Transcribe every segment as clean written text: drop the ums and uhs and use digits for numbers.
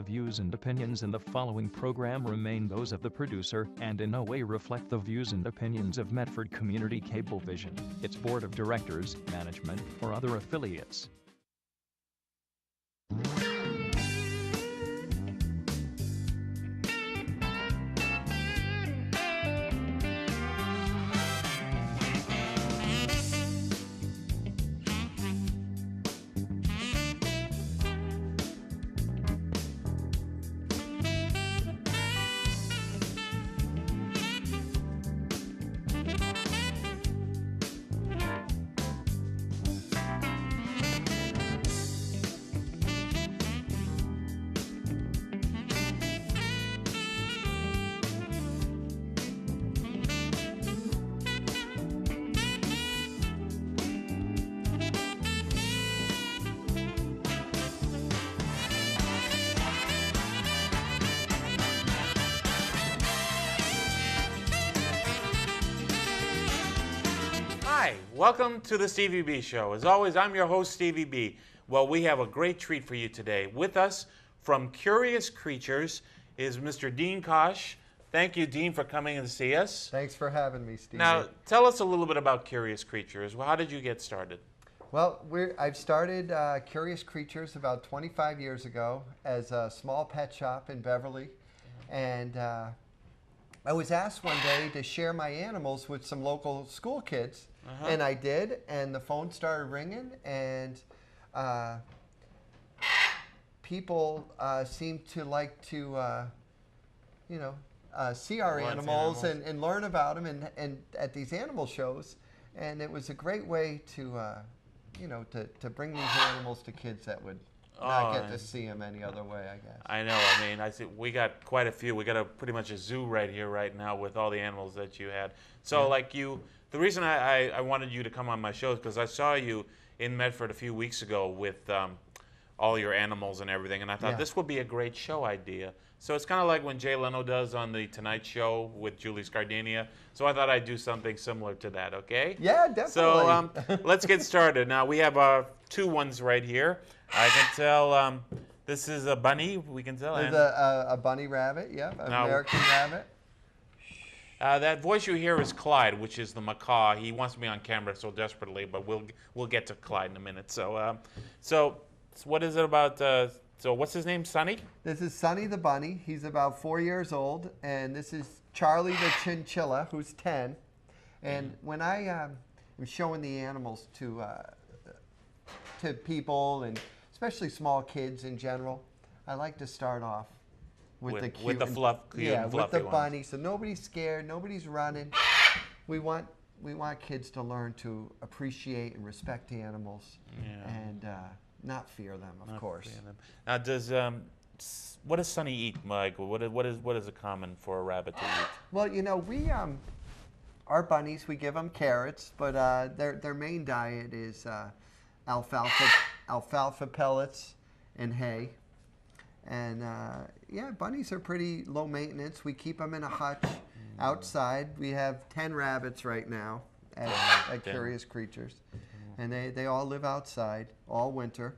The views and opinions in the following program remain those of the producer and in no way reflect the views and opinions of Medford Community Cablevision, its board of directors, management, or other affiliates. Hi, welcome to the Stevie B Show. As always, I'm your host, Stevie B. Well, we have a great treat for you today. With us from Curious Creatures is Mr. Dean Kosh. Thank you, Dean, for coming and see us. Thanks for having me, Stevie. Now, tell us a little bit about Curious Creatures. Well, how did you get started? Well, I've started Curious Creatures about 25 years ago as a small pet shop in Beverly. And I was asked one day to share my animals with some local school kids. And I did, and the phone started ringing, and people seemed to like to, see our animals and learn about them and at these animal shows. And it was a great way to, to bring these animals to kids that would not get to see them any other way, I guess. I know. I mean, I see we got quite a few. We got pretty much a zoo right here right now with all the animals that you had. So, the reason I wanted you to come on my show is because I saw you in Medford a few weeks ago with all your animals and everything, and I thought this would be a great show idea. So it's kind of like when Jay Leno does on the Tonight Show with Julie Scardenia. So I thought I'd do something similar to that, okay? Yeah, definitely. So let's get started. Now, we have two ones right here. I can tell this is a bunny, we can tell. There's a bunny rabbit, American rabbit. That voice you hear is Clyde, which is the macaw. He wants me on camera so desperately, but we'll get to Clyde in a minute. So what is it about? So what's his name? Sonny? This is Sonny the bunny. He's about 4 years old, and this is Charlie the chinchilla, who's 10. And when I am showing the animals to people, and especially small kids in general, I like to start off with the cute, with the fluffy with the ones. bunny, so nobody's scared, nobody's running. We want kids to learn to appreciate and respect animals, and not fear them, of course. Now, what does Sonny eat, Mike? What is it common for a rabbit to eat? Well, we our bunnies, we give them carrots, but their main diet is alfalfa pellets and hay. And bunnies are pretty low maintenance. We keep them in a hutch outside. We have 10 rabbits right now at Curious Creatures. And they all live outside all winter.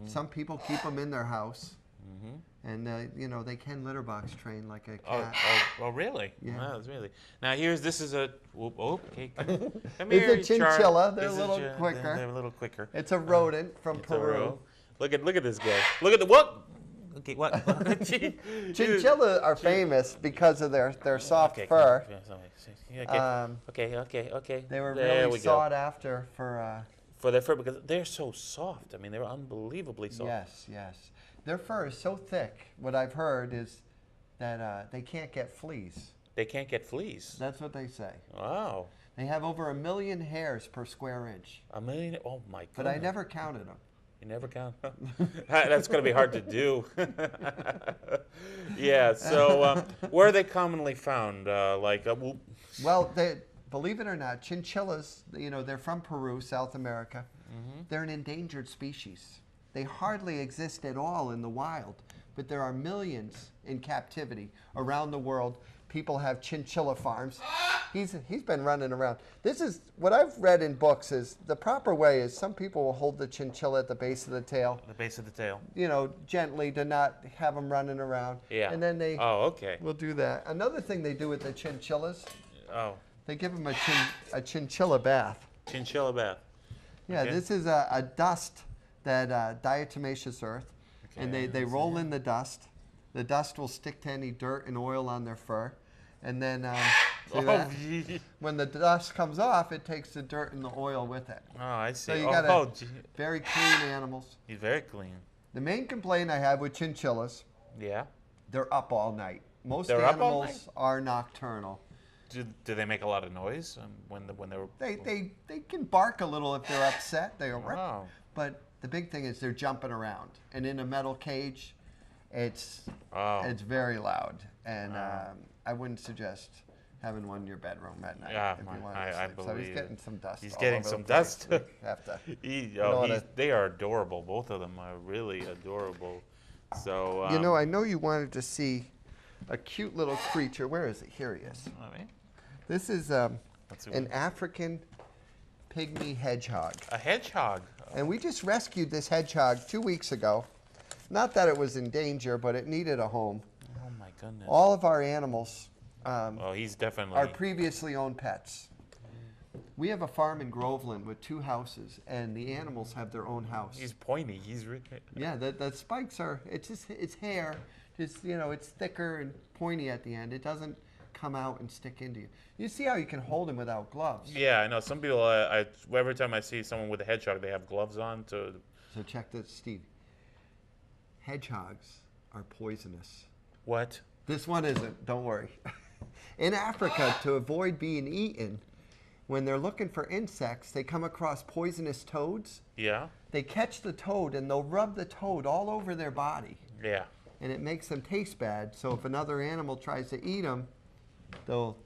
Some people keep them in their house. And, they can litter box train like a cat. Oh, really? Yeah. Wow, that's really. Now, this is a, okay, come It's here, a chinchilla. Char. They're a little quicker. They're a little quicker. It's a rodent from Peru. Look at this guy. Look at the, what? Okay, what? Chinchillas are famous because of their soft fur. Okay. They were really sought after for their fur because they're so soft. I mean, they're unbelievably soft. Yes. Their fur is so thick. What I've heard is that they can't get fleas. They can't get fleas? That's what they say. Wow. They have over 1 million hairs per square inch. 1 million? Oh, my God. But I never counted them. You never count? That's going to be hard to do. Yeah, so where are they commonly found? Well, believe it or not, chinchillas, they're from Peru, South America. They're an endangered species. They hardly exist at all in the wild, but there are millions in captivity around the world. people have chinchilla farms. He's been running around. This is what I've read in books is the proper way is some people will hold the chinchilla at the base of the tail. The base of the tail. You know, gently to not have them running around. Yeah. And then they okay. will do that. Another thing they do with the chinchillas, Oh. they give them a chinchilla bath. Chinchilla bath. Yeah, Okay. this is a dust that diatomaceous earth, and they roll in the dust. The dust will stick to any dirt and oil on their fur, and then see that? When the dust comes off, it takes the dirt and the oil with it. Oh, I see. So you got gee. very clean animals. He's very clean. The main complaint I have with chinchillas, Yeah. they're up all night. Most They're up all animals are nocturnal. Do they make a lot of noise when they're? They can bark a little if they're upset. They go, Wow. but the big thing is they're jumping around. And in a metal cage, it's very loud. And I wouldn't suggest having one in your bedroom at night Yeah, if you want I to sleep. So believe he's getting some dust. He's all getting over some the place. dust. We have to. They are adorable. Both of them are really adorable. So. You know, I know you wanted to see a cute little creature. Where is it? Here he is. All right. This is an African pygmy hedgehog. A hedgehog. And we just rescued this hedgehog 2 weeks ago. Not that it was in danger, but it needed a home. Oh my goodness. All of our animals He's definitely. are previously owned pets. We have a farm in Groveland with 2 houses, and the animals have their own house. He's pointy. He's really. Yeah, the spikes are, it's just, it's hair. Just, you know, it's thicker and pointy at the end. It doesn't come out and stick into you. You see how you can hold him without gloves. Yeah, I know. Some people, every time I see someone with a hedgehog, they have gloves on to. So check this, Steve. Hedgehogs are poisonous. What? This one isn't, don't worry. In Africa, to avoid being eaten, when they're looking for insects, they come across poisonous toads. Yeah. They catch the toad and they'll rub the toad all over their body. Yeah. And it makes them taste bad. So if another animal tries to eat them, they'll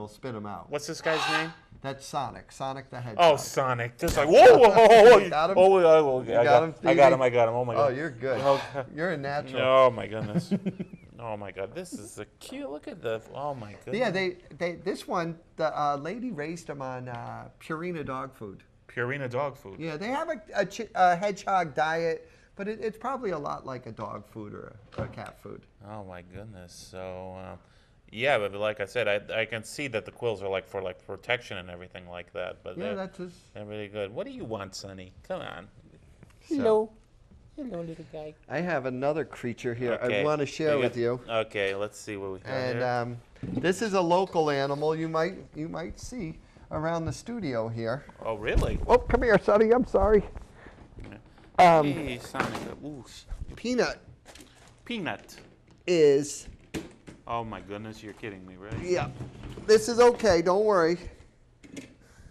spit them out. What's this guy's name? That's Sonic. Sonic the Hedgehog. Oh, Sonic. Just like, whoa, whoa, whoa, whoa. You got him? I got him. I got him. Oh, my God. Oh, you're good. Okay. You're a natural. Oh, my goodness. Oh, my God. This is a cute. Look at the. Oh, my goodness. Yeah, this one, the lady raised them on Purina dog food. Purina dog food. Yeah, they have a hedgehog diet, but it's probably a lot like a dog food or a cat food. Oh, my goodness. So, yeah, but like I said, I can see that the quills are like for like protection and everything like that. But Yeah, that's his. they're really good. What do you want, Sonny? Come on. Hello. Hello, little guy. I have another creature here Okay. I want to share with you. Okay, let's see what we have here. And this is a local animal you might see around the studio here. Oh, really? Oh, come here, Sonny. I'm sorry. Hey, Sonic. Ooh, Peanut Peanut. is. Oh, my goodness. You're kidding me, right? Yeah. This is okay. Don't worry.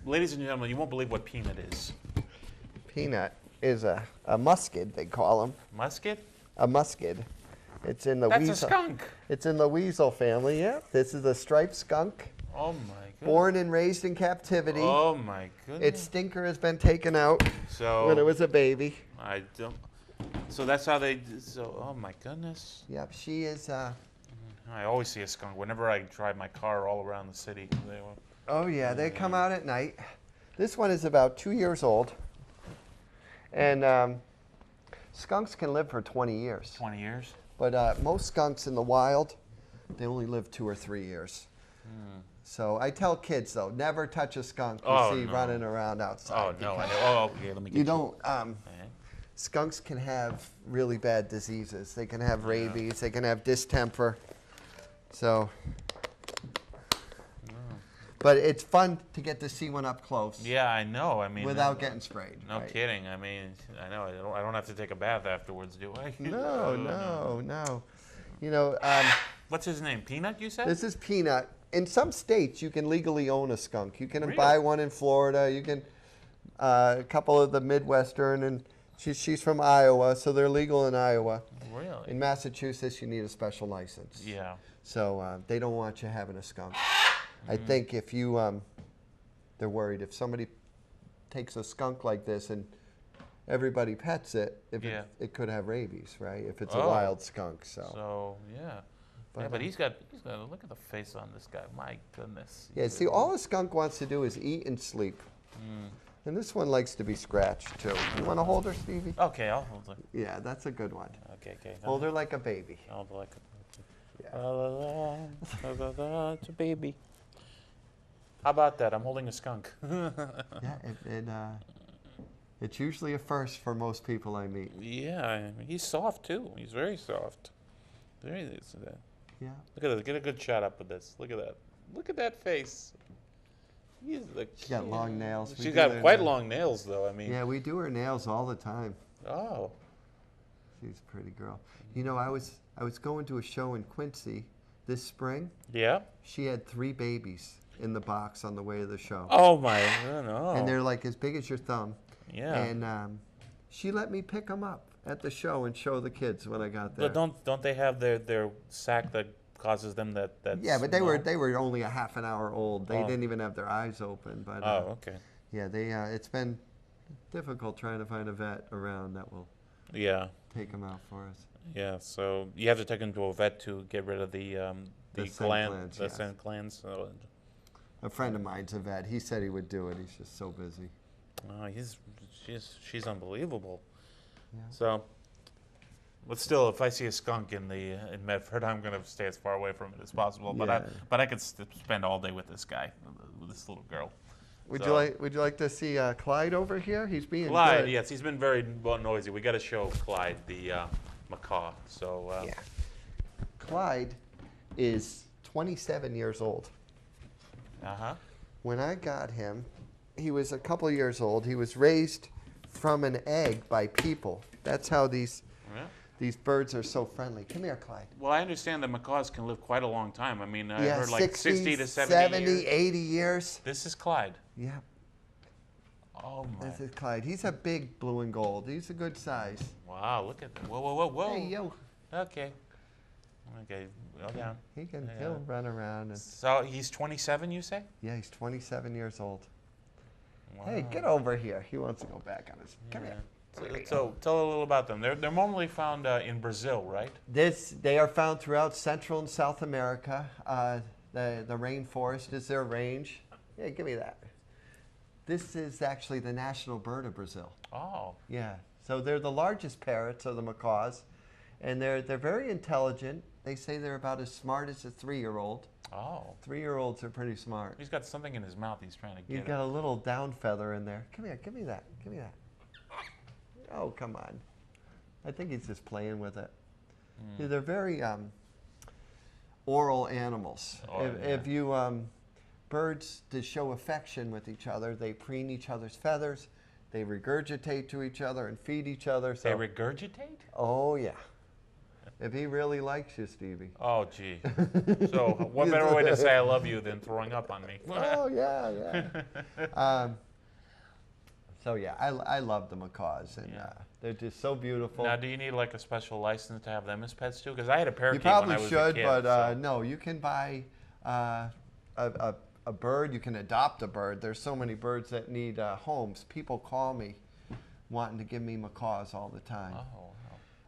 Ladies and gentlemen, you won't believe what Peanut is. Peanut is a musket, they call him. Musket? A musket. It's in the That's weasel. a skunk. It's in the weasel family, yeah. This is a striped skunk, Oh, my goodness. born and raised in captivity. Oh, my goodness. Its stinker has been taken out So, when it was a baby. I don't. So that's how they. So, oh, my goodness. Yep, she is. I always see a skunk whenever I drive my car all around the city. Oh yeah, they come out at night. This one is about 2 years old, and skunks can live for 20 years. 20 years? But most skunks in the wild, they only live 2 or 3 years. So I tell kids though, never touch a skunk you see running around outside. Oh, no. Oh, okay, let me get You don't. Skunks can have really bad diseases. They can have rabies. They can have distemper. So. But it's fun to get to see one up close. Yeah, I know. I mean, without getting sprayed. No right? kidding. I mean, I know. I don't have to take a bath afterwards, do I? No. You know, what's his name? Peanut, you said? this is Peanut. In some states, you can legally own a skunk. You can Really? buy one in Florida. You can a couple of the Midwestern, and she's from Iowa, so they're legal in Iowa. Really? In Massachusetts, you need a special license. Yeah. So they don't want you having a skunk. I think if you, they're worried if somebody takes a skunk like this and everybody pets it, it could have rabies, right? If it's a wild skunk. So yeah. Yeah, but he's got look at the face on this guy. My goodness. Yeah, see, all a skunk wants to do is eat and sleep. And this one likes to be scratched, too. You want to hold her, Stevie? Okay, I'll hold her. Yeah, that's a good one. Okay. Hold her like a baby. Hold her like a It's a baby. How about that? I'm holding a skunk. Yeah, it's usually a first for most people I meet. Yeah, I mean, he's soft too. He's very soft. Very. Yeah. Look at this. Get a good shot up with this. Look at that. Look at that face. She's got long nails. She's got quite long nails, though. I mean. Yeah, we do her nails all the time. Oh. She's a pretty girl. You know, I was going to a show in Quincy this spring. Yeah. She had 3 babies in the box on the way to the show. Oh my! No. And they're like as big as your thumb. Yeah. And she let me pick them up at the show and show the kids when I got there. But don't they have their sac that causes them that? Yeah, but they were only a half an hour old. They didn't even have their eyes open. But okay. Yeah, it's been difficult trying to find a vet around that will take them out for us. Yeah, so you have to take them to a vet to get rid of the scent glands. So. A friend of mine's a vet. He said he would do it. He's just so busy. Oh, she's unbelievable. Yeah. So, but still, if I see a skunk in Medford, I'm gonna stay as far away from it as possible. Yeah. But I could spend all day with this guy, with this little girl. Would you like to see Clyde over here? He's being Clyde, good. yes, he's been very noisy. We got to show Clyde the macaw. So yeah. Clyde is 27 years old. When I got him, he was a couple years old. He was raised from an egg by people. That's how these birds are so friendly. Come here, Clyde. Well, I understand that macaws can live quite a long time. I mean, I heard like 60 to 70 years. 80 years. This is Clyde. Yeah. Oh, my. This is Clyde. He's a big blue and gold. He's a good size. Wow, look at that. Whoa. Hey, yo. Okay, go down. He'll run around. So he's 27, you say? Yeah, he's 27 years old. Wow. Hey, get over here. He wants to go back on his. Come here. So tell a little about them. They're normally found in Brazil, right? They are found throughout Central and South America. The rainforest is their range. Yeah, give me that. This is actually the national bird of Brazil. Oh. Yeah. So they're the largest parrots of the macaws, and they're very intelligent. They say they're about as smart as a 3-year-old. Oh. 3-year-olds are pretty smart. He's got something in his mouth he's trying to get. You've got a little down feather in there. Come here, give me that. Give me that. Oh, come on. I think he's just playing with it. Yeah, they're very oral animals. If you birds to show affection with each other, they preen each other's feathers, they regurgitate to each other and feed each other. So. They regurgitate? Oh yeah. If he really likes you, Stevie. Oh gee. So what better way to say I love you than throwing up on me? Oh yeah. So yeah, I love the macaws, and they're just so beautiful. Now, do you need like a special license to have them as pets too? Because I had a parakeet when I was a kid. You probably should, but so. no, you can buy a bird. You can adopt a bird. There's so many birds that need homes. People call me wanting to give me macaws all the time. Oh,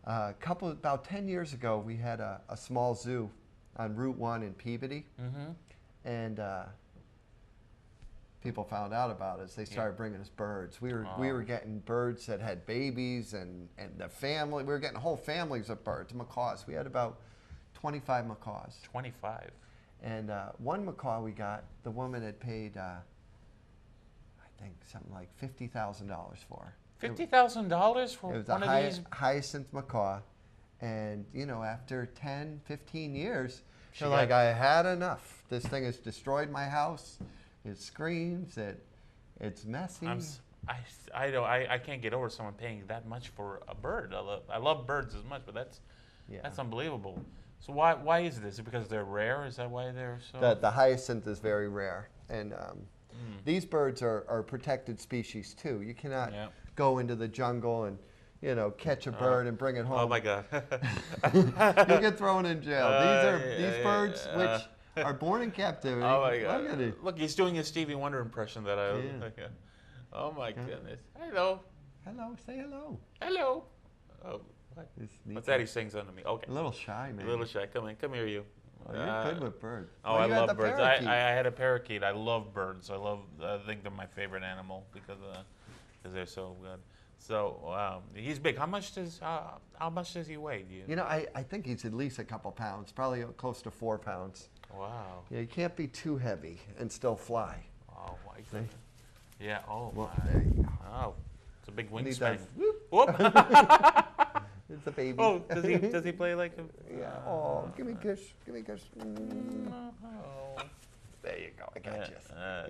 wow. About 10 years ago, we had a small zoo on Route 1 in Peabody, and people found out about us. They started bringing us birds. We were getting birds that had babies and the family. We were getting whole families of birds, macaws. We had about 25 macaws. 25. And one macaw we got, the woman had paid, I think, something like $50,000 for. $50,000 for one of these? Hyacinth macaw. And, you know, after 10, 15 years, she's like, I had enough. This thing has destroyed my house. It screams. It's messy. I can't get over someone paying that much for a bird. I love birds as much, but that's unbelievable. So why is this? Is it because they're rare? Is that why they're so? The hyacinth is very rare, and these birds are protected species too. You cannot go into the jungle and catch a bird and bring it home. Oh my God! You get thrown in jail. These birds which are born in captivity. Oh my God! Look at it. Look, he's doing a Stevie Wonder impression that I. Yeah. Oh my goodness! Hello. Hello. Say hello. Hello. Oh, What? He's What's sneaky. that? He sings under me. Okay. A little shy, man. A little shy. Come in. Come here, you. Oh, you're good with birds. Oh, Well, I you had love the birds. parakeet. I had a parakeet. I love birds. I think they're my favorite animal because they're so good. So he's big. How much does he weigh? Do you? You know, I think he's at least a couple pounds, probably close to 4 pounds. Wow. Yeah, you can't be too heavy and still fly. Oh my goodness. Yeah. Oh Well, my. there you go. Oh, it's a big And he wingspan. does, whoop. Whoop. It's a baby. Oh, does he play like a? Yeah. Oh, give me a kiss. Give me a kiss. Oh. There you go. I got you.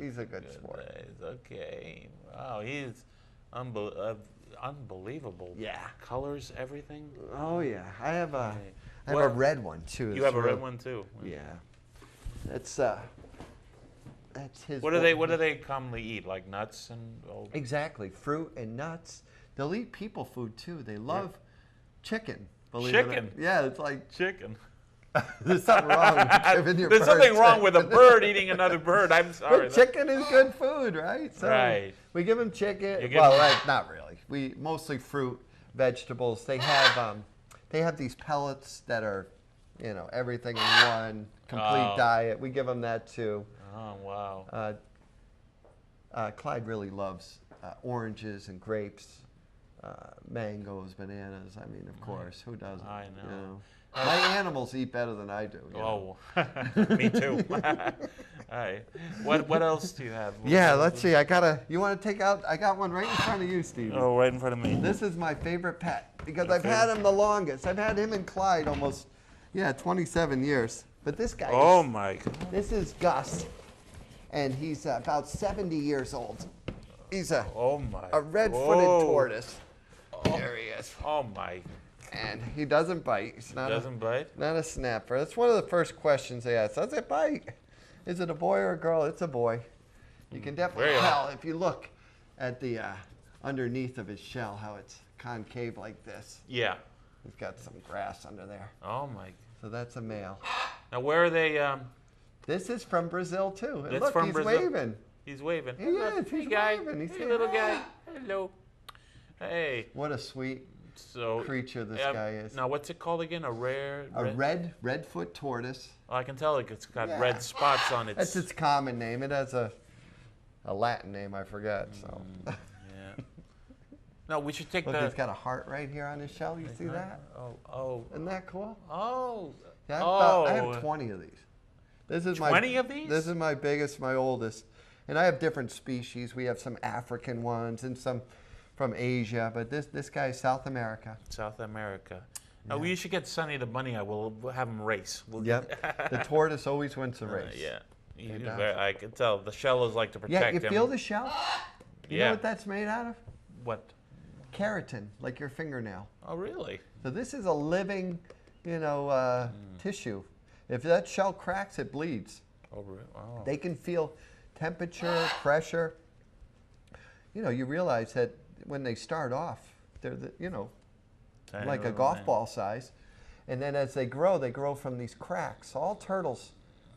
He's a good sport. Days. Okay. Wow, he's unbelievable. Yeah. Colors, everything. Oh yeah. I have a What- red one too. You have a It's red real- one too. Yeah. That's his. What do they commonly eat? Like nuts and? Oh. Exactly. Fruit and nuts. They'll eat people food too. They love chicken. Believe Chicken? it or not. Yeah, it's like Chicken. there's something wrong with giving your There's bird something wrong with a chicken. bird eating another bird. I'm sorry. But chicken is good food, right? So Right. we give them chicken. You give Well, them- right, not really. We mostly fruit, vegetables. They have these pellets that are, everything in one complete Oh. diet. We give them that too. Oh wow. Clyde really loves oranges and grapes, mangoes, bananas. I mean, of course, who doesn't? I know. My animals eat better than I do. Oh, me too. Hi. What else do you have? Yeah, let's see. You want to take out? I got one right in front of you, Stevie. Oh, right in front of me. This is my favorite pet because I've had him the longest. I've had him and Clyde almost, 27 years. But this guy. Oh my God. This is Gus, and he's about 70 years old. He's a red-footed tortoise. There he is. Oh my. And he doesn't bite. He's not Doesn't bite? Not a snapper. That's one of the first questions they ask. Does it bite? Is it a boy or a girl? It's a boy. You can definitely tell if you look at the underneath of his shell how it's concave like this. Yeah. He's got some grass under there. Oh my. So that's a male. Now where are they? This is from Brazil too. And That's look, from he's Brazil? waving. He's waving. He is. Hey He's guy. waving. He's Hey saying, little "Hi." guy. Hello. Hey. What a sweet So creature this guy is. Now what's it called again? A Redfoot tortoise. Oh, I can tell it's got Yeah. red spots on its. That's its common name. It has a Latin name I forgot. So. Yeah. No, we should take Look, the. he's got a heart right here on his shell. You see that? Oh. Isn't that cool? Oh. Yeah, I have 20 of these. This is 20 of these? This is my biggest, my oldest. And I have different species. We have some African ones and some from Asia, but this guy is South America. South America. Now we should get Sonny the bunny. We'll have him race. Yep. The tortoise always wins the race. Yeah. does. I can tell the shell is like to Yeah, protect you him. feel the shell? You Yeah. know what that's made out of? What? Keratin, like your fingernail. Oh, really? So this is a living, tissue. If that shell cracks, it bleeds. Oh, really? Oh. They can feel temperature, pressure. You realize that when they start off, they're Tiny like a little golf thing. ball size. And then as they grow from these cracks. All turtles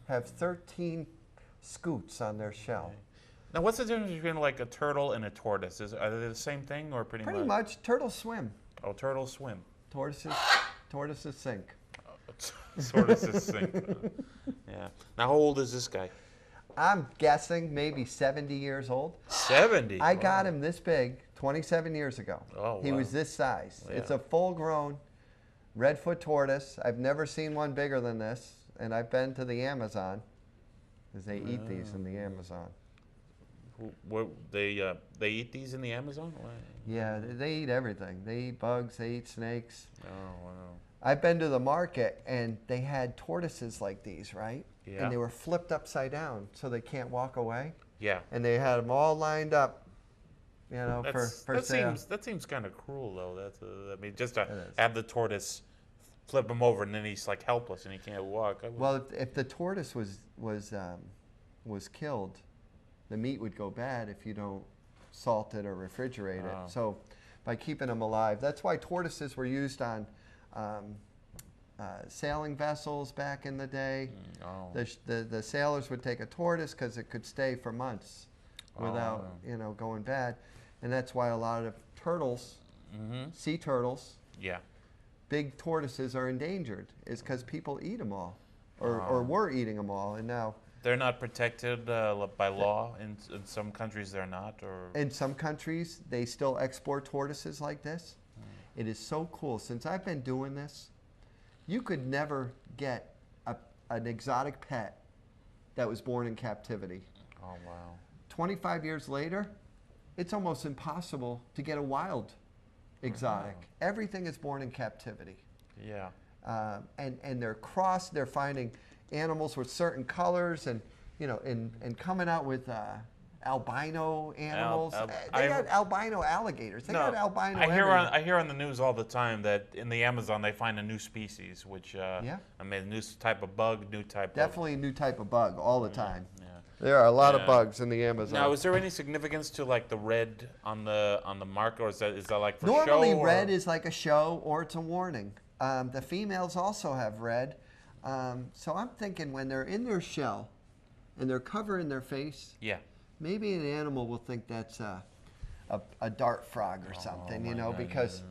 have 13 scoots on their shell. Now, what's the difference between like a turtle and a tortoise? Are they the same thing or pretty Pretty much, turtles swim. Oh, turtles swim. Tortoises sink. Tortoises sink. Yeah. Now, how old is this guy? I'm guessing maybe 70 years old. 70. I got him this big 27 years ago. Oh, He wow. was this size. Yeah. It's a full-grown redfoot tortoise. I've never seen one bigger than this, and I've been to the Amazon, because they eat these in the Amazon. They eat these in the Amazon? Why? Yeah, they eat everything. They eat bugs. They eat snakes. Oh, wow. I've been to the market, and they had tortoises like these, right? Yeah. And they were flipped upside down, so they can't walk away. Yeah. And they had them all lined up, for sale. That seems kind of cruel, though. Just to It is. have the tortoise flip him over and then he's like helpless and he can't walk. Well, if the tortoise was killed, the meat would go bad if you don't salt it or refrigerate Oh. it. So by keeping them alive, that's why tortoises were used on sailing vessels back in the day. Oh. The sailors would take a tortoise because it could stay for months without going bad, and that's why a lot of turtles, sea turtles, Yeah. big tortoises are endangered is because people eat them all, or were eating them all, and now. They're not protected by law. In some countries, they're not. Or in some countries, they still export tortoises like this. It is so cool. Since I've been doing this, you could never get an exotic pet that was born in captivity. Oh, wow. 25 years later, it's almost impossible to get a wild exotic. Everything is born in captivity. Yeah. And they're crossed. They're finding animals with certain colors, and and coming out with albino animals. They got albino alligators. They got albino. I hear on the news all the time that in the Amazon they find a new species, which yeah. I mean, a new type of bug, definitely a new type of bug all the time. Yeah. There are a lot of bugs in the Amazon. Now, is there any significance to like the red on the mark, or is that like for Normally, show? Red is like a show or it's a warning. The females also have red. So I'm thinking when they're in their shell and they're covering their face, yeah, maybe an animal will think that's a dart frog or something, because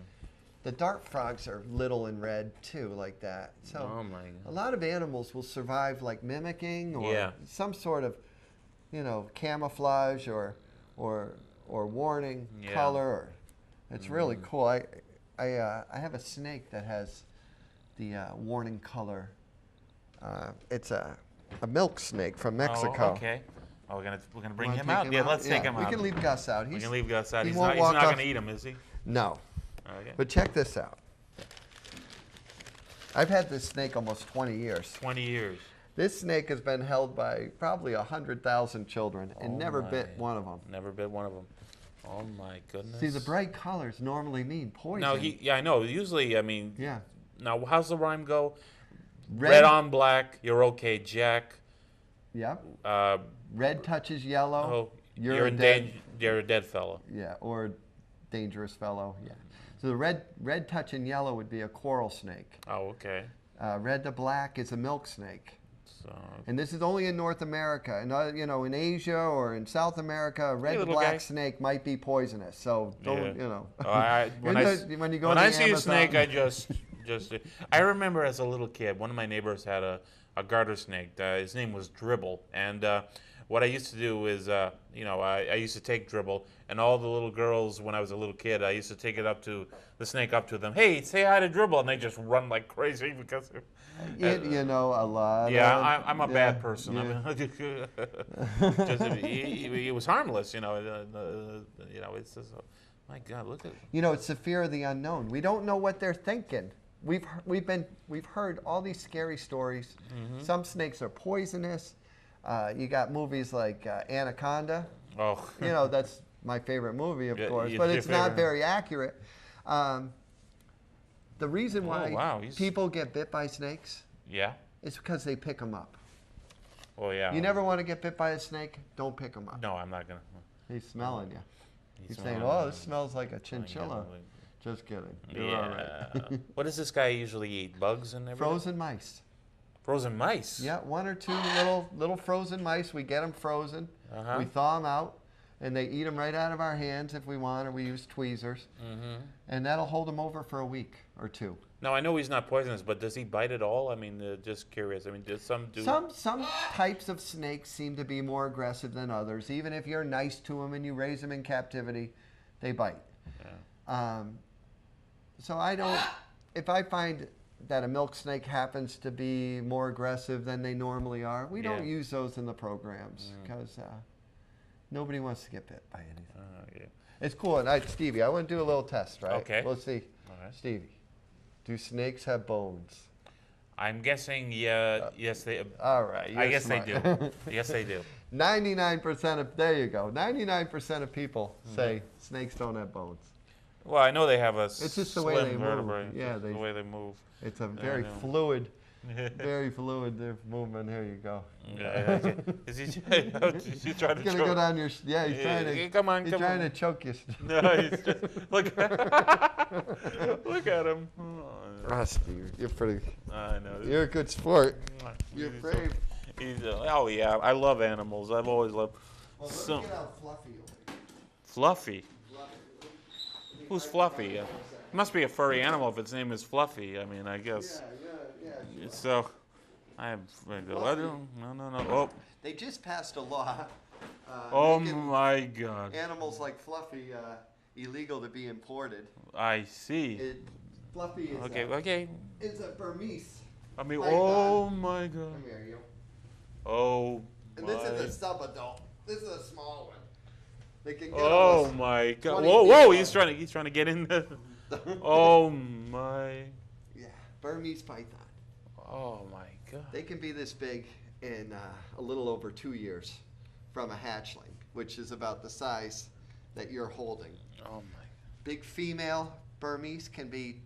the dart frogs are little and red too, like that. So a lot of animals will survive like mimicking or some sort of, camouflage or warning color. It's really cool. I have a snake that has the warning color. It's a milk snake from Mexico. Oh, okay. Oh, we're gonna bring him out. Yeah, let's take him out. We can leave Gus out. We can leave Gus out. He He's won't not walk gonna eat him, is he? No. Okay. But check this out. I've had this snake almost 20 years. 20 years. This snake has been held by probably 100,000 children and never bit one of them. Never bit one of them. Oh my goodness. See, the bright colors normally mean poison. No, I know. Usually, I mean. Yeah. Now, how's the rhyme go? Red on black, you're okay, Jack. Yep. Red touches yellow. Oh, you're a dead fellow. Yeah, or dangerous fellow. Yeah. So the red touching yellow would be a coral snake. Oh, okay. Red to black is a milk snake. So. And this is only in North America. And in Asia or in South America, a red to black snake might be poisonous. So don't when I see a snake, I just I remember as a little kid, one of my neighbors had a garter snake. His name was Dribble, and what I used to do is, I used to take Dribble, and all the little girls, when I was a little kid, I used to take it the snake up to them. Hey, say hi to Dribble, and they just run like crazy because. A lot. Yeah, I'm a bad person. Yeah. I mean, he was harmless. It's just, my God, look at. It's the fear of the unknown. We don't know what they're thinking. We've heard all these scary stories. Mm-hmm. Some snakes are poisonous. You got movies like Anaconda. Oh. That's my favorite movie, of course, but it's not very accurate. The reason why people get bit by snakes is because they pick them up. Oh, yeah. You never want to get bit by a snake, don't pick them up. No, I'm not going to. He's smelling you. He's saying, oh, this smells like a chinchilla. Just kidding. You're all right. What does this guy usually eat? Bugs and everything? Frozen mice. Frozen mice? Yeah, 1 or 2 little frozen mice. We get them frozen. Uh-huh. We thaw them out, and they eat them right out of our hands if we want, or we use tweezers. Mm-hmm. And that'll hold them over for a week or 2. Now, I know he's not poisonous, but does he bite at all? I mean, just curious. I mean, does some do? Some types of snakes seem to be more aggressive than others. Even if you're nice to them and you raise them in captivity, they bite. Yeah. So if I find that a milk snake happens to be more aggressive than they normally are, we don't use those in the programs because nobody wants to get bit by anything. It's cool. And Stevie, I want to do a little test, right? Okay. Let's see. All right. Stevie, do snakes have bones? I'm guessing, yes, they. All right. I guess smart. they do. Yes, they do. 99% of, there you go. 99% of people say snakes don't have bones. Well, I know they have a it's just the slim way they vertebrae. move. Yeah, the way they move. It's a very fluid, movement. Here you go. Yeah. Is he trying to He's choke? gonna go down your. Yeah, he's trying to. Come on, he's come trying on. to choke you. No, he's just look. Look at him. Steve, you're pretty. I know. You're a good sport. You're brave. Oh yeah, I love animals. I've always loved. Well, look at how fluffy. Fluffy. Who's Fluffy? must be a furry animal if its name is Fluffy. I mean, I guess. Yeah. So, I have. No. Oh. They just passed a law. Oh making my God. Animals like Fluffy illegal to be imported. I see. Fluffy is Okay. is a Burmese. I mean, Python. oh my God. Come here, you. Oh And my. this is a sub-adult. This is a small one. They can get Oh almost my God. 20 Whoa, feet whoa, long. he's trying to get in the. Oh my. Yeah, Burmese python. Oh my God. They can be this big in a little over 2 years from a hatchling, which is about the size that you're holding. Oh my. Big female Burmese can be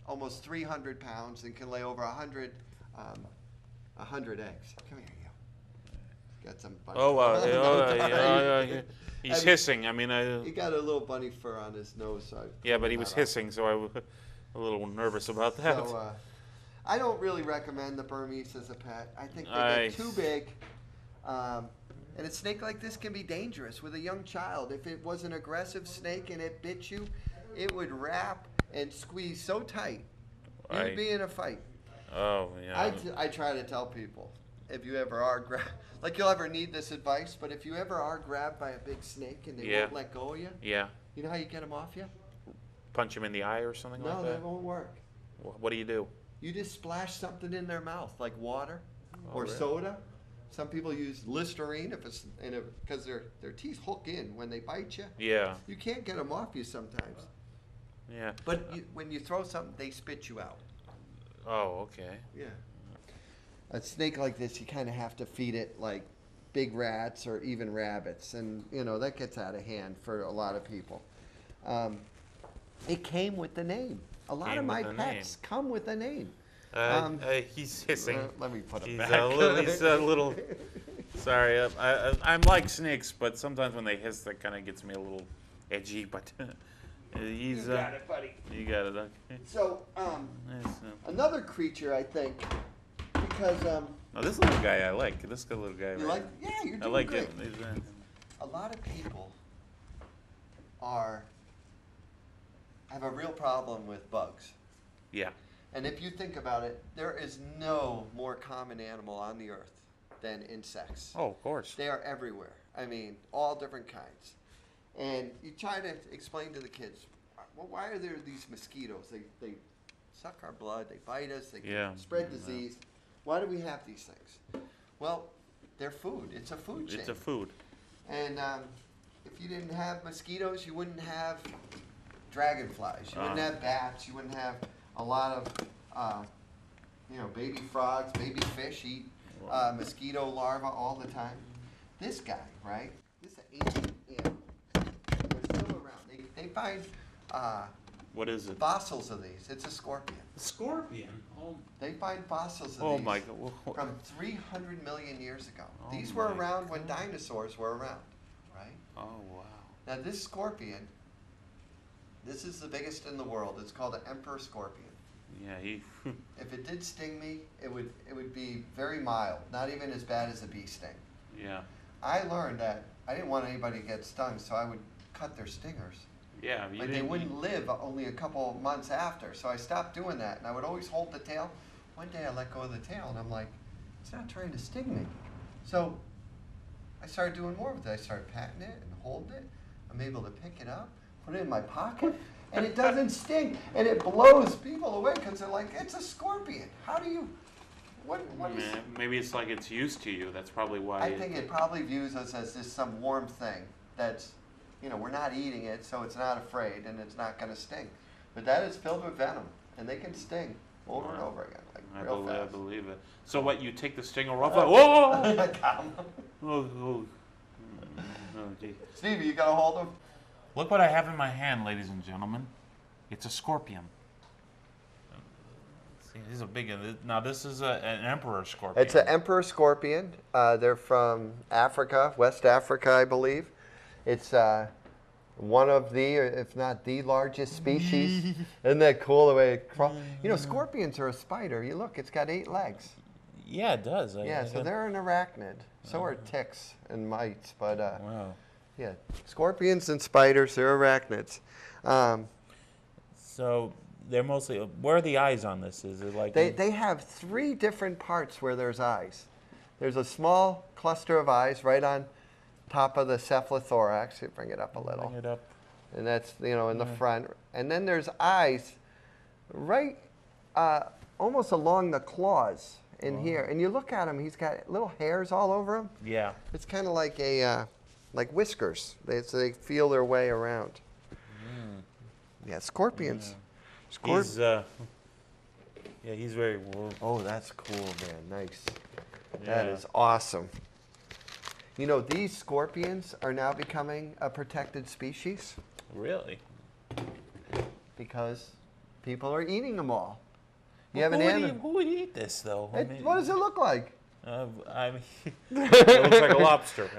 almost 300 pounds and can lay over 100 eggs. Come here, you. Got some bunny. Oh, he's hissing. I mean, He got a little bunny fur on his nose. So yeah, but he was hissing, so I was a little nervous about that. So, I don't really recommend the Burmese as a pet. I think they get too big. And a snake like this can be dangerous with a young child. If it was an aggressive snake and it bit you, it would wrap and squeeze so tight. You'd be in a fight. Oh, yeah. I try to tell people, if you ever are like you'll ever need this advice, but if you ever are grabbed by a big snake and they won't let go of you, yeah. you know how you get them off you? Punch him in the eye or something like that? No, that won't work. What do you do? You just splash something in their mouth, like water or really? soda. Some people use Listerine because their teeth hook in when they bite you. Yeah. You can't get them off you sometimes. Yeah. But when you throw something, they spit you out. Oh, okay. Yeah. A snake like this, you kind of have to feed it like big rats or even rabbits, and that gets out of hand for a lot of people. It came with the name. A lot of my pets come with a name. He's hissing. Let me put him He's back. he's a little. Sorry, I'm like snakes, but sometimes when they hiss, that kind of gets me a little edgy. But he's. You got it, buddy. You got it. Okay. So, another creature, I think, because No, this little guy I like. This little guy. you like? Yeah, you're doing I like great. it. A lot of people have a real problem with bugs. Yeah. And if you think about it, there is no more common animal on the earth than insects. Oh, of course. They are everywhere. I mean, all different kinds. And you try to explain to the kids, well, why are there these mosquitoes? They suck our blood, they bite us, they can spread disease. Why do we have these things? Well, they're food. It's a food chain. It's a food. And if you didn't have mosquitoes, you wouldn't have dragonflies. You wouldn't have bats. You wouldn't have a lot of, baby frogs, baby fish eat mosquito larvae all the time. This guy, right? This is an ancient animal. They're still around. They find What is it? fossils of these. It's a scorpion. Scorpion. Oh. They find fossils of Oh these my God. from 300 million years ago. Oh These were my around when God. dinosaurs were around, right? Oh wow. Now this scorpion, this is the biggest in the world. It's called an emperor scorpion. Yeah, he. If it did sting me, it would be very mild, not even as bad as a bee sting. Yeah. I learned that I didn't want anybody to get stung, so I would cut their stingers. Yeah. Like they wouldn't live only a couple months after, so I stopped doing that, and I would always hold the tail. One day I let go of the tail, and I'm like, it's not trying to sting me. So I started doing more with it. I started patting it and holding it. I'm able to pick it up, put it in my pocket, and it doesn't sting. And it blows people away because they're like, it's a scorpion. How do you, what is... Maybe it's like it's used to you. That's probably why. I think it probably views us as just some warm thing that's, we're not eating it, so it's not afraid and it's not going to sting. But that is filled with venom, and they can sting over and over again, like real fast. I believe it. So what? You take the stinger off? Whoa! I got him. Oh, geez. Stevie, you got to hold him? Look what I have in my hand, ladies and gentlemen. It's a scorpion. See, these are big. Now this is an emperor scorpion. It's an emperor scorpion. They're from Africa, West Africa, I believe. It's one of the, if not the largest species. Isn't that cool the way it crawls? Scorpions are a spider. You look, it's got 8 legs. Yeah, it does. So they're an arachnid. So are ticks and mites, but wow. yeah, scorpions and spiders, they're arachnids. So they're mostly. Where are the eyes on this? Is it like They have 3 different parts where there's eyes. There's a small cluster of eyes right on top of the cephalothorax. Here, bring it up a little. Bring it up. And that's, in the front. And then there's eyes right almost along the claws in here. And you look at him, he's got little hairs all over him. Yeah. It's kind of like like whiskers. So they feel their way around. Yeah, scorpions. He's he's very warm. Oh, that's cool, man. Nice. Yeah. That is awesome. You know, these scorpions are now becoming a protected species Really? because people are eating them all. Who would eat this though? What does it look like? I mean, it looks like a lobster.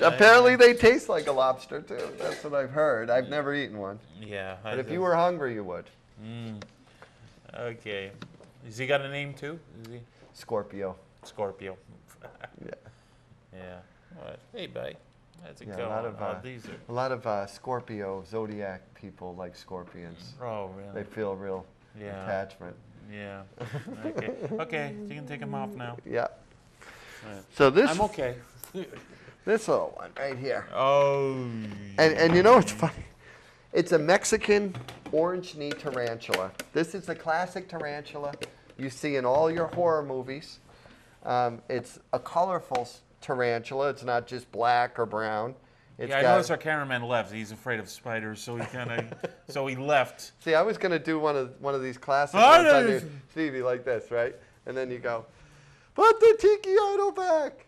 Apparently they taste like a lobster too. That's what I've heard. I've never eaten one. Yeah. But if you were hungry, you would. Okay. Has he got a name too? Is he? Scorpio. Scorpio. Yeah. Yeah. What? Hey, buddy. How's it Yeah, going? a lot of Scorpio zodiac people like scorpions. Oh, really? They feel real attachment. Yeah. Okay. Okay. You can take him off now. Yeah. Right. So this. I'm okay. This little one right here. Oh. And you know what's funny? It's a Mexican orange knee tarantula. This is the classic tarantula you see in all your horror movies. It's a colorful tarantula. It's not just black or brown. I noticed our cameraman left. He's afraid of spiders, so he so he left. See, I was gonna do one of these classic ones on you, Stevie, like this, right? And then you go, put the tiki idol back.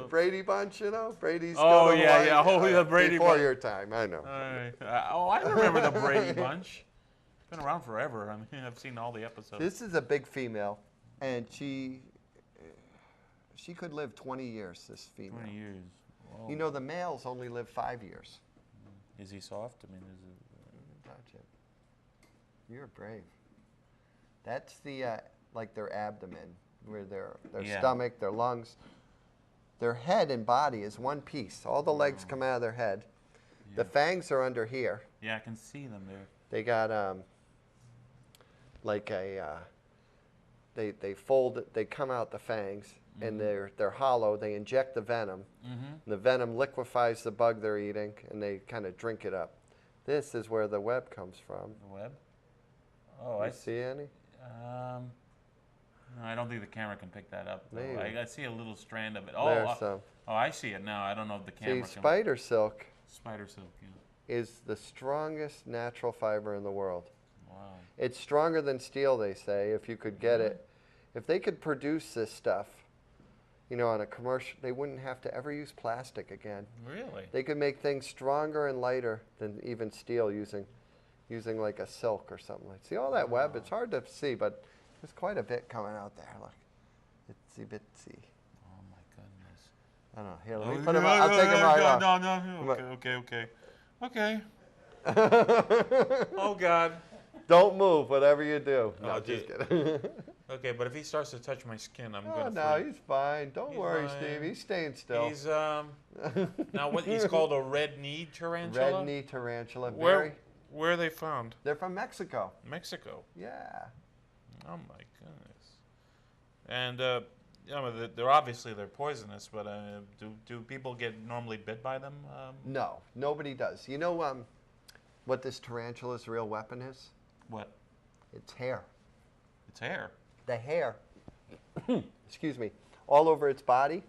Brady Bunch, Brady's. Oh yeah. Oh, the Brady Before Bunch. your time, I know. All right. I remember the Brady Bunch. Been around forever. I mean, I've seen all the episodes. This is a big female, and she could live 20 years. This female. 20 years. Whoa. You know, the males only live 5 years. Is he soft? I mean, is it? Touch it. You're brave. That's the like their abdomen, where their stomach, their lungs, their head and body is one piece. All the legs come out of their head. Yeah. The fangs are under here. Yeah, I can see them there. They got like a they fold it. They come out the fangs. And they're hollow. They inject the venom. The venom liquefies the bug they're eating, and they kind of drink it up. This is where the web comes from. The web? Oh, I see any? No, I don't think the camera can pick that up. I see a little strand of it. There's some. Oh, I see it now. I don't know if the camera can. Spider silk. Spider silk, yeah. Is the strongest natural fiber in the world. Wow. It's stronger than steel, they say. If you could get it, if they could produce this stuff. On a commercial, they wouldn't have to ever use plastic again. Really? They could make things stronger and lighter than even steel using like a silk or something like. See all that web? It's hard to see, but there's quite a bit coming out there. Look, itsy bitsy. Oh my goodness. I don't know. Here, let me put them up. I'll take them right off. No. Okay. Oh God. Don't move, whatever you do. No, just kidding. Okay, but if he starts to touch my skin, I'm gonna. No, he's fine. Don't worry, fine. Steve. He's staying still. He's now what he's called a red-kneed tarantula. Red-kneed tarantula. Where are they found? They're from Mexico. Mexico. Yeah. Oh my goodness. And they're obviously poisonous, but do people get normally bit by them? No, nobody does. You know what this tarantula's real weapon is? What? It's hair. It's hair. The hair, excuse me, all over its body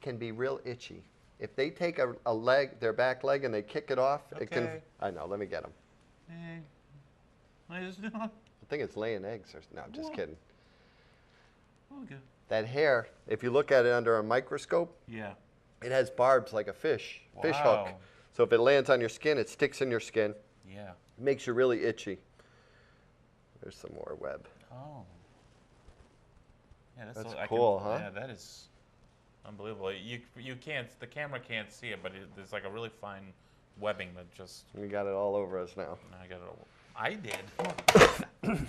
can be real itchy. If they take a leg, their back leg, and they kick it off, it can. I know. Let me get them. I think it's laying eggs. No, just kidding. Okay. That hair, if you look at it under a microscope, it has barbs like a fish hook. So if it lands on your skin, it sticks in your skin. Yeah. It makes you really itchy. There's some more web. Oh. Yeah, that's cool, huh? Yeah, that is unbelievable. You can't, the camera can't see it, but there's like a really fine webbing that just. We got it all over us now. I got it. I did.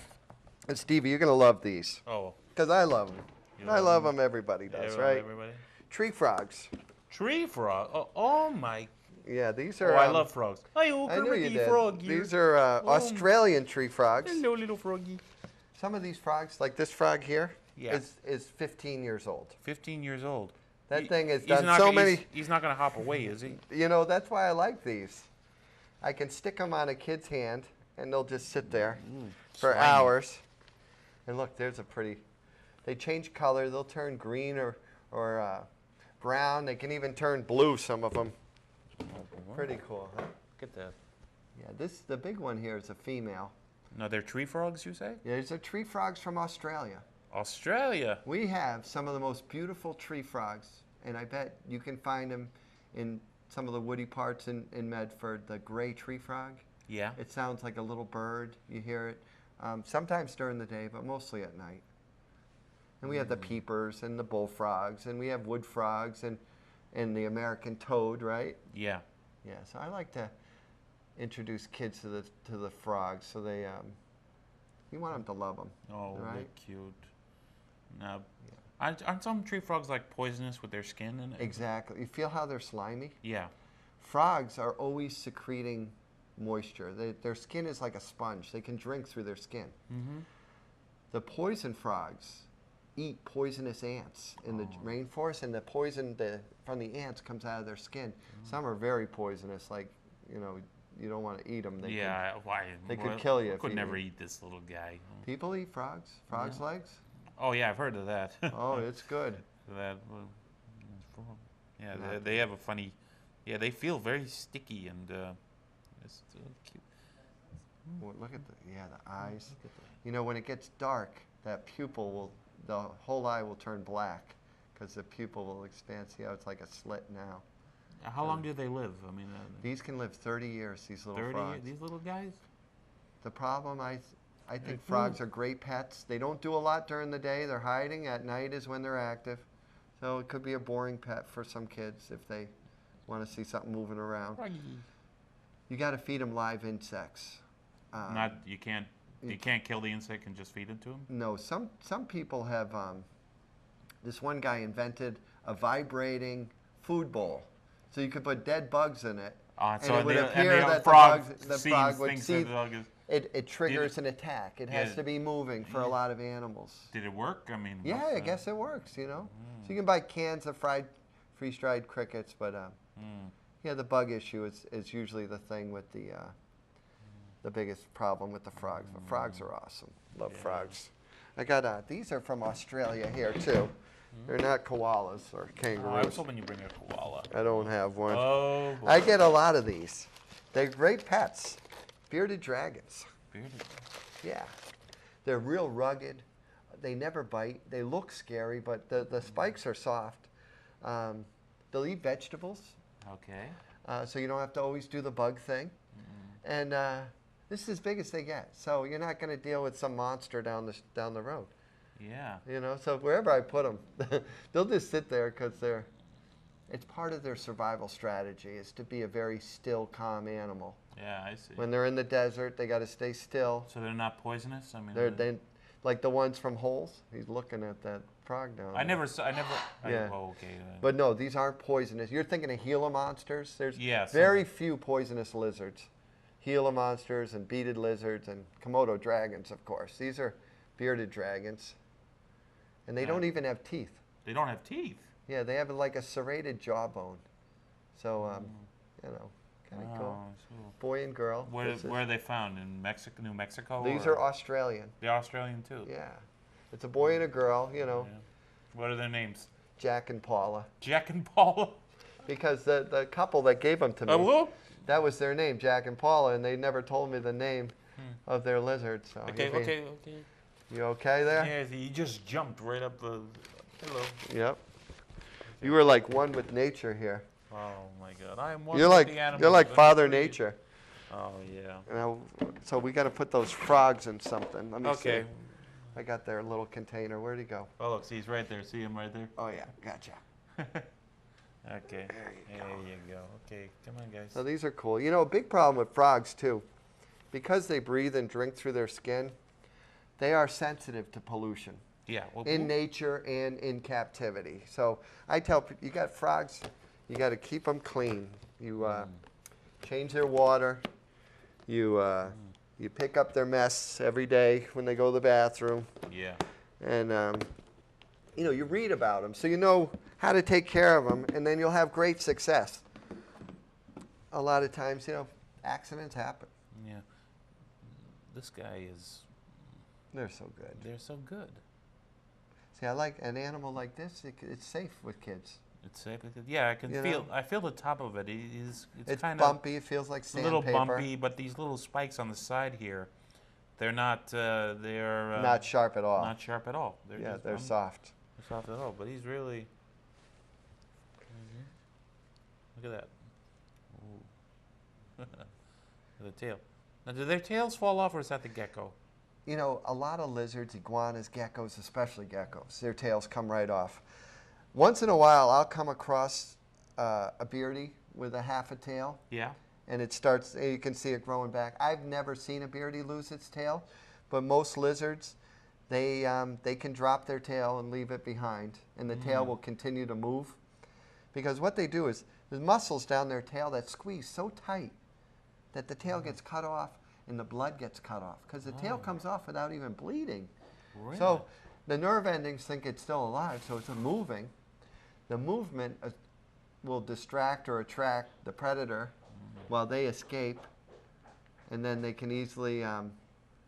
And Stevie, you're gonna love these. Oh. Because I love them. I love them. Everybody does, right? Everybody. Tree frogs. Tree frog. Oh my. Yeah, these are. Oh, I love frogs. Hi, I knew you did. frog here. These are Australian tree frogs. Hello, little froggy. Some of these frogs, like this frog here, Yeah. is 15 years old. 15 years old. That thing has He's done not so gonna- many. He's not going to hop away, is he? You know, that's why I like these. I can stick them on a kid's hand, and they'll just sit there for slimy. hours. And look, there's a pretty. They change color. They'll turn green or brown. They can even turn blue. Some of them. Pretty cool, huh? Look at that. Yeah, the big one here is a female. No, they're tree frogs, you say? Yeah, these are tree frogs from Australia. Australia. We have some of the most beautiful tree frogs, and I bet you can find them in some of the woody parts in Medford. The gray tree frog. Yeah. It sounds like a little bird. You hear it sometimes during the day, but mostly at night. And we have the peepers and the bullfrogs, and we have wood frogs and the American toad, right? Yeah. Yeah. So I like to introduce kids to the frogs, so they you want them to love them. Oh, right? they're cute. Now, aren't some tree frogs like poisonous with their skin in it? Exactly. You feel how they're slimy? Yeah. Frogs are always secreting moisture. Their skin is like a sponge. They can drink through their skin. Mm-hmm. The poison frogs eat poisonous ants in the rainforest, and the poison from the ants comes out of their skin. Some are very poisonous, like, you don't want to eat them. They could kill you. I if could you never eat. eat this little guy. People eat frogs? Frogs' legs? Oh, yeah, I've heard of that. Oh, it's good. They have a funny, they feel very sticky and it's cute. Well, look at the eyes. When it gets dark, that pupil the whole eye will turn black because the pupil will expand. See how it's like a slit now. How long do they live? I mean, these can live 30 years, these little 30 frogs. These little guys? The problem, I think frogs are great pets. They don't do a lot during the day. They're hiding. At night is when they're active. So it could be a boring pet for some kids if they want to see something moving around. You got to feed them live insects. You can't kill the insect and just feed it to them? No, some people have. This one guy invented a vibrating food bowl, so you could put dead bugs in it, and it would appear that the frog would see. It triggers an attack. It has to be moving for a lot of animals. Did it work? I mean, yeah, I guess it works. So you can buy cans of freeze-dried crickets, but yeah, the bug issue is usually the thing with the biggest problem with the frogs. But frogs are awesome. Love frogs. I got these are from Australia here too. They're not koalas or kangaroos. I was hoping you bring a koala. I don't have one. Oh, boy. I get a lot of these. They're great pets. Bearded dragons. Bearded. Yeah. They're real rugged. They never bite. They look scary, but the spikes are soft. They'll eat vegetables. Okay. So you don't have to always do the bug thing. And this is as big as they get. So you're not going to deal with some monster down the road. Yeah. So wherever I put them, they'll just sit there because it's part of their survival strategy is to be a very still, calm animal. Yeah, I see. When they're in the desert, they got to stay still. So they're not poisonous? I mean, They like the ones from Holes. He's looking at that frog down there. I never. Yeah. Oh, okay. But no, these aren't poisonous. You're thinking of Gila monsters. There's Yes. very few poisonous lizards. Gila monsters and beaded lizards and Komodo dragons, of course. These are bearded dragons. And they don't even have teeth. They don't have teeth? Yeah, they have like a serrated jawbone. So, kind of cool. Boy and girl. Where are they found? In Mexico, New Mexico? These are Australian. They're Australian too? Yeah. It's a boy and a girl, Yeah. What are their names? Jack and Paula. Jack and Paula? Because the couple that gave them to me, Hello? that was their name, Jack and Paula, and they never told me the name of their lizard. So Okay. You okay there? Yeah, you just jumped right up the... Hello. Yep. You were like one with nature here. Oh my God, I am one You're with like the animals. you're like Father Nature. Oh yeah. So we got to put those frogs in something. Let me see. Okay. I got their little container. Where'd he go? Oh look, see he's right there. See him right there? Oh yeah, gotcha. Okay. There you go. Okay, come on guys. So these are cool. A big problem with frogs too, because they breathe and drink through their skin, they are sensitive to pollution. Yeah. Well, In nature and in captivity. So I tell people, you got frogs, You got to keep them clean. You change their water. You you pick up their mess every day when they go to the bathroom. Yeah. And you know, you read about them, so you know how to take care of them, and then you'll have great success. A lot of times, you know, accidents happen. Yeah. This guy is. They're so good. They're so good. See, I like an animal like this. It's safe with kids. It's safe. Yeah, I can feel. I feel the top of it. It's kind bumpy. It feels like of a sandpaper. little bumpy, but these little spikes on the side here, they're not. They're not sharp at all. Not sharp at all. They're soft. They're soft at all. But he's really. Look at that. Ooh. The tail. Now, do their tails fall off, or is that the gecko? You know, a lot of lizards, iguanas, geckos, especially geckos, their tails come right off. Once in a while, I'll come across a beardy with a half a tail. Yeah. And it starts, you can see it growing back. I've never seen a beardy lose its tail, but most lizards, they can drop their tail and leave it behind, and the tail will continue to move. Because what they do is, there's muscles down their tail that squeeze so tight that the tail gets cut off and the blood gets cut off, because the tail comes off without even bleeding. Really? So the nerve endings think it's still alive, so it's moving. The movement will distract or attract the predator while they escape, and then they can easily... now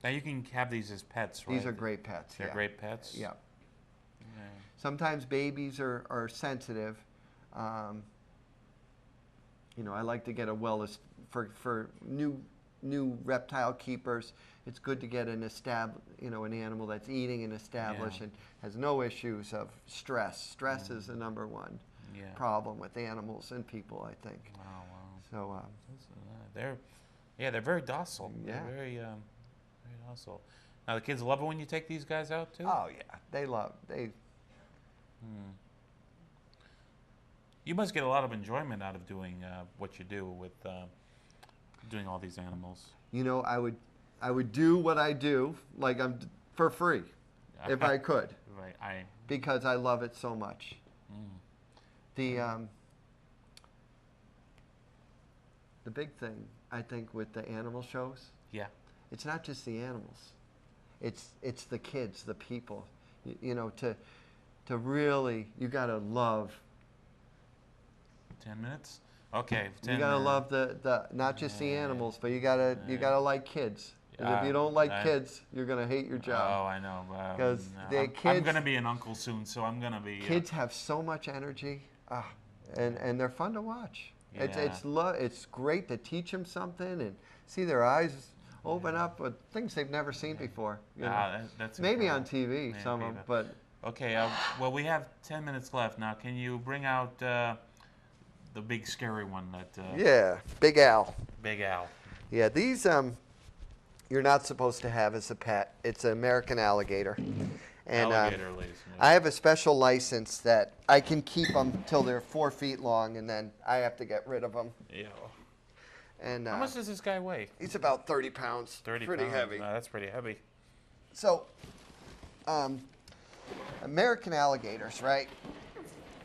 you can have these as pets, right? These are great pets. They're great pets? Yeah. Yeah. Sometimes babies are sensitive. You know, I like to get a for new reptile keepers. It's good to get an an animal that's eating and established and has no issues of stress. Stress is the number one problem with animals and people, I think. Wow. So they're very docile. Yeah. They're very docile. Now the kids love it when you take these guys out too. Oh yeah, they. You must get a lot of enjoyment out of doing what you do with doing all these animals. You know, I would do what I do like for free, if I could. Right. Because I love it so much. The big thing I think with the animal shows. Yeah. It's not just the animals. It's the kids, the people. You know, to really, you gotta love. 10 minutes? Okay. 10 you gotta love the not just the animals, but you gotta like kids. Because if you don't like kids, you're gonna hate your job. Oh, I know. Because kids. I'm gonna be an uncle soon, so I'm gonna be. Kids have so much energy, and they're fun to watch. Yeah. It's great to teach them something and see their eyes open up with things they've never seen before. You know? That's maybe incredible. on TV, Maybe, some of them, but. Okay. Well, we have 10 minutes left now. Can you bring out the big scary one that? Yeah, Big Al. Big Al. Yeah, these you're not supposed to have as a pet. It's an American alligator. And Alligator, ladies and gentlemen. I have a special license that I can keep them till they're 4 feet long, and then I have to get rid of them. Yeah. And how much does this guy weigh? He's about 30 pounds. 30 pretty pounds. heavy. That's pretty heavy. So, American alligators, right?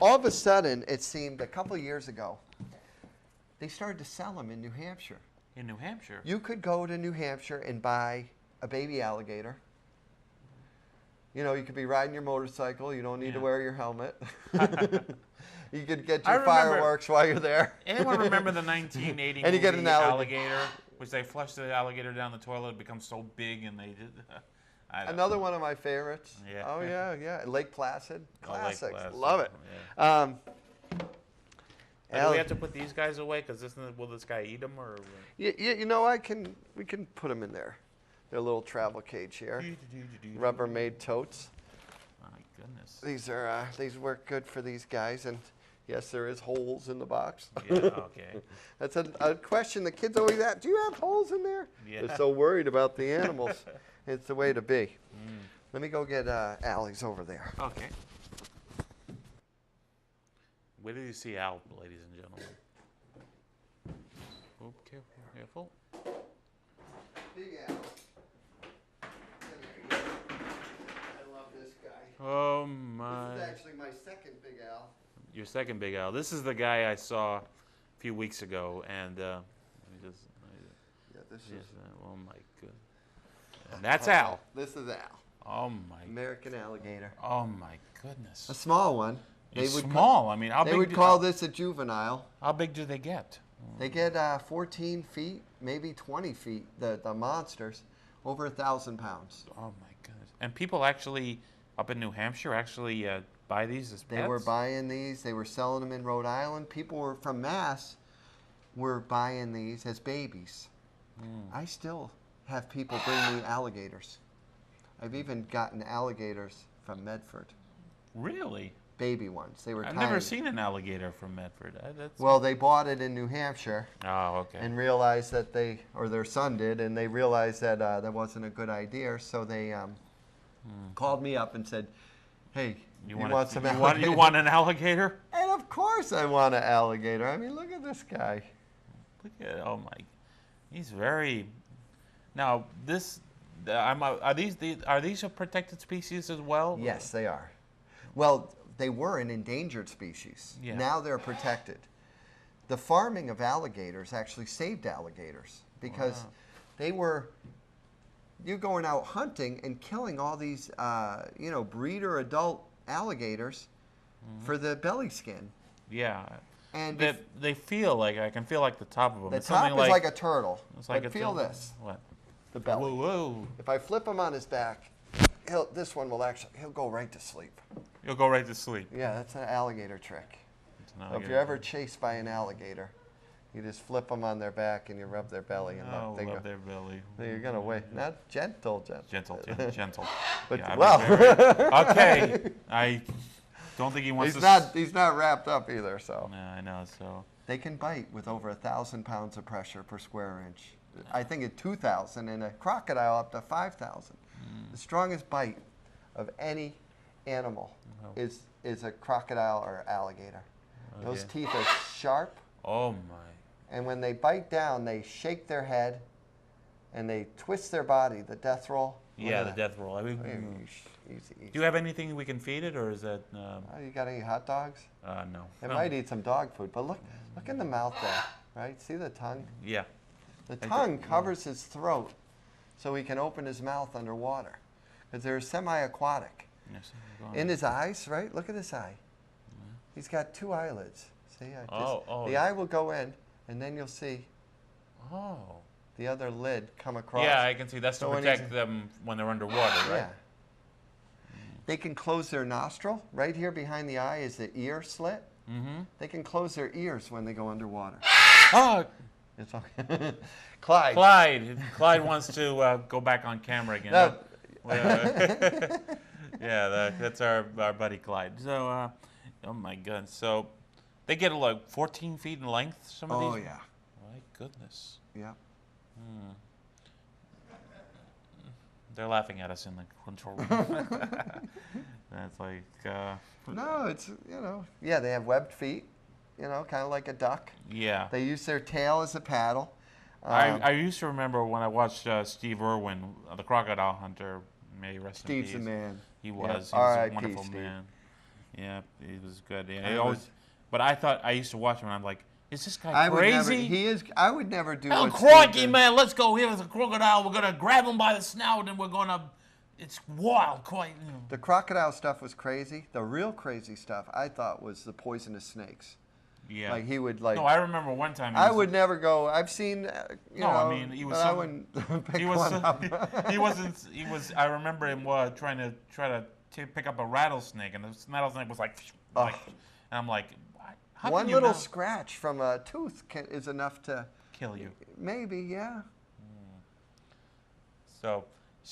All of a sudden, it seemed a couple years ago, they started to sell them in New Hampshire. In New Hampshire? You could go to New Hampshire and buy a baby alligator. You know, you could be riding your motorcycle. You don't need to wear your helmet. You could get your fireworks while you're there. Anyone remember the 1980 and you get an alligator, which they flushed the alligator down the toilet, it becomes so big, and they did. Another one of my favorites. Yeah. Oh yeah. Lake Placid, classics. Lake Placid. Love it. Yeah. Do we have to put these guys away? Because will this guy eat them or? You know, we can put them in there. Their little travel cage here. Rubbermaid totes. My goodness. These work good for these guys, and yes, there is holes in the box. Yeah. Okay. That's a question the kids always ask. Do you have holes in there? Yeah. They're so worried about the animals. It's the way to be. Let me go get Allie's over there. Okay. Where do you see Al, ladies and gentlemen? Okay, careful. Big Al. I love this guy. Oh my. This is actually my second Big Al. your second big owl. This is the guy I saw a few weeks ago, and let me just. Yeah, this is. Oh my goodness. And that's Al. This is Al. Oh my. American alligator. Oh my goodness. A small one. It's small. I mean, how big? They would call this a juvenile. How big do they get? They get 14 feet, maybe 20 feet. The monsters, over 1,000 pounds. Oh my goodness. And people actually up in New Hampshire actually buy these as pets? They were buying these. They were selling them in Rhode Island. People were from Mass were buying these as babies. I still have people bring me alligators. I've even gotten alligators from Medford. Really? Baby ones. They were I've tiny. never seen an alligator from Medford. Well, they bought it in New Hampshire. Oh, okay. And realized that or their son did, and they realized that that wasn't a good idea. So they called me up and said, "Hey, you want some alligator? You want an alligator?" And of course, I want an alligator. I mean, look at this guy. Look at he's very. Now are these a protected species as well? Yes, they are. Well, they were an endangered species. Yeah. Now they're protected. The farming of alligators actually saved alligators because you're going out hunting and killing all these, breeder adult alligators for the belly skin. Yeah. And they feel like, I can feel like the top of them. the top is like a turtle. It's like but feel this. What? The belly. Whoa. If I flip him on his back, this one will he'll go right to sleep. You'll go right to sleep. Yeah, that's an alligator trick. So if you're ever chased by an alligator, you just flip them on their back and you rub their belly. And they rub their belly. You're going to wait. Not gentle. Gentle. But, yeah, okay. I don't think he wants He's not wrapped up either, so. No, I know, so. They can bite with over 1,000 pounds of pressure per square inch. I think at 2,000, and a crocodile up to 5,000. The strongest bite of any animal is a crocodile or alligator. Those teeth are sharp. Oh my. And when they bite down, they shake their head and they twist their body, the death roll. Yeah, the death roll. I mean, easy. Do you have anything we can feed it, or is that? You got any hot dogs? No. It might eat some dog food, but look in the mouth there, right? See the tongue? Yeah. The tongue covers his throat so he can open his mouth underwater because they're semi-aquatic. Yes, in his eyes, right? Look at this eye. He's got 2 eyelids. See? The eye will go in, and then you'll see the other lid come across. Yeah, I can see. That's to protect them when they're underwater, right? Yeah. They can close their nostril. Right here behind the eye is the ear slit. They can close their ears when they go underwater. Oh! It's okay. Clyde. Clyde wants to go back on camera again. No. Yeah, that's our buddy Clyde. So, oh my goodness. So, they get like 14 feet in length, some of these? Oh, yeah. My goodness. Yeah. They're laughing at us in the control room. That's like... No, it's, yeah, they have webbed feet, kind of like a duck. Yeah. They use their tail as a paddle. I used to remember when I watched Steve Irwin, the crocodile hunter, may he rest in peace. Steve's the man. He was. Yep. He was a wonderful man. Yeah, he was good. Yeah, but I used to watch him and I'm like, is this guy crazy? I would never do Oh, what crikey, man, let's go. Here's a crocodile. We're going to grab him by the snout and we're going to, it's wild, quite. The crocodile stuff was crazy. The real crazy stuff, I thought, was the poisonous snakes. Yeah. Like he would No, I remember one time. I would never go. I've seen. I mean, he was. I wouldn't pick one up. He wasn't. He was. I remember him trying to pick up a rattlesnake, and the rattlesnake was like, and I'm like, how one can you little not scratch from a tooth is enough to kill you. Maybe, yeah. So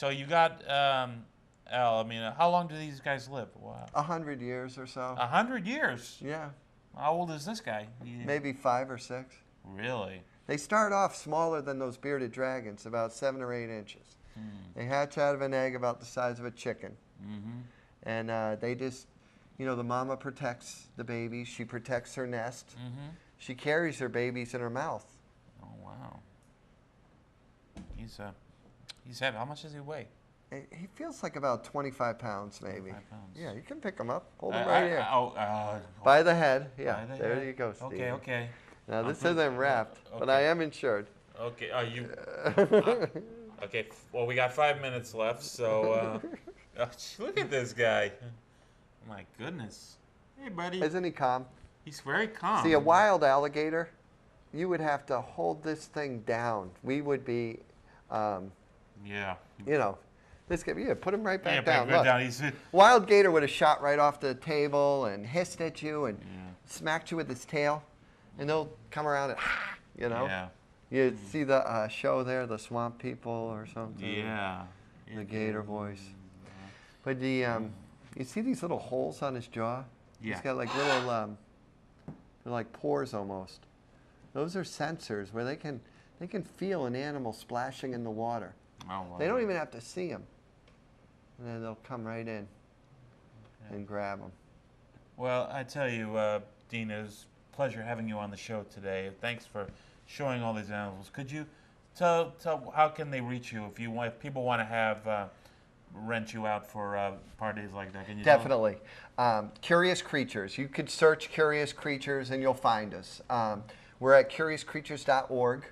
you got Al. I mean, how long do these guys live? Wow. 100 years or so. 100 years. Yeah. How old is this guy? Maybe 5 or 6. Really? They start off smaller than those bearded dragons, about 7 or 8 inches. They hatch out of an egg about the size of a chicken. And they just, the mama protects the babies. She protects her nest. She carries her babies in her mouth. Oh, wow. He's heavy. How much does he weigh? He feels like about 25 pounds, maybe. 25 pounds. Yeah, you can pick him up. Hold him right here. Oh, By the head. Yeah, by the there head. you go, Steve. Okay, okay. Now, this isn't wrapped, but I am insured. Okay, okay, well, we got 5 minutes left, so look at this guy. My goodness. Hey, buddy. Isn't he calm? He's very calm. See, a wild alligator, you would have to hold this thing down. We would be, yeah. you know, this guy, yeah, put him right back Yeah, down. back Look, down. He's, wild gator would have shot right off the table and hissed at you and smacked you with his tail, and they'll come around and, you know. yeah. You see the show there, the Swamp People or something? Yeah. The gator voice. But the, you see these little holes on his jaw? Yeah. He's got like little, they're like pores almost. Those are sensors where they can feel an animal splashing in the water. Oh, wow. They don't even have to see him. And then they'll come right in and grab him. Well, I tell you, Dean, it was a pleasure having you on the show today. Thanks for showing all these animals. Could you tell how can they reach you if people want to have rent you out for parties like that? Can you Definitely. Curious Creatures. You could search Curious Creatures and you'll find us. We're at curiouscreatures.org.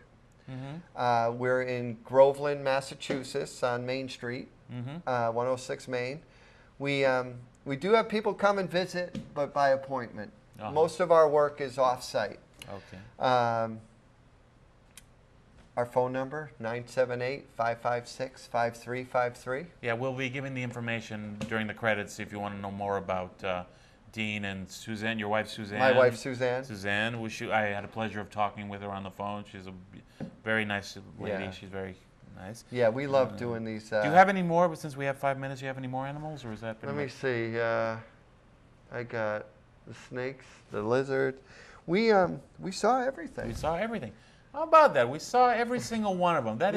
Mm-hmm. We're in Groveland, Massachusetts on Main Street, 106 Main. We do have people come and visit, but by appointment. Most of our work is off-site. Okay. Our phone number, 978-556-5353. Yeah, we'll be giving the information during the credits if you want to know more about Dean and Suzanne, your wife Suzanne. My wife Suzanne. Suzanne, I had a pleasure of talking with her on the phone. She's a very nice lady. Yeah. She's very nice. Yeah, we love doing these. Do you have any more? But since we have 5 minutes, do you have any more animals, or is that? Let me see. I got the snakes, the lizards. We saw everything. We saw everything. How about that? We saw every single one of them. That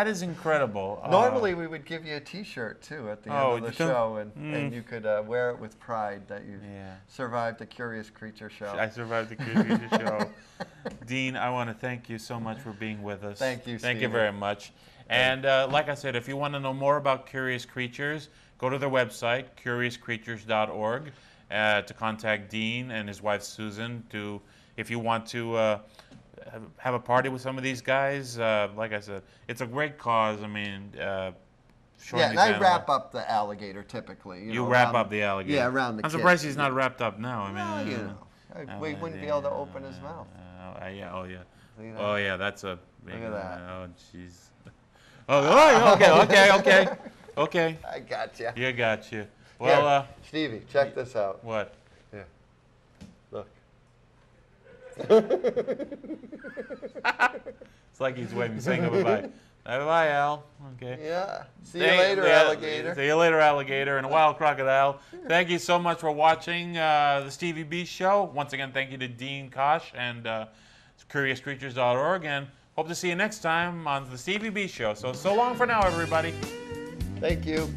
is incredible. Normally, we would give you a T-shirt too at the end of the show, and you could wear it with pride that you survived the Curious Creature show. I survived the Curious Creature show. Dean, I want to thank you so much for being with us. Thank you, Thank you Stevie. very much. And like I said, if you want to know more about Curious Creatures, go to their website, curiouscreatures.org, to contact Dean and his wife Susan. If you want to have a party with some of these guys, like I said, it's a great cause. I mean, showing and these I animals. wrap up the alligator typically. You wrap up the alligator. Yeah, around the I'm kid. surprised he's not wrapped up now. I mean, we wouldn't be able to open his mouth. Yeah. Oh yeah. See that? Oh yeah. That's a big. Look at that. Oh jeez. Oh, okay. I got you. You got you. Well, Here, Stevie, check this out. what? Yeah. Look. It's like he's waving, saying goodbye. Bye, Al. Okay. Yeah. See you later, alligator. See you later, alligator, and a wild crocodile. Thank you so much for watching the Stevie B Show. Once again, thank you to Dean Kosh and CuriousCreatures.org, and hope to see you next time on the Stevie B Show. So long for now, everybody. Thank you.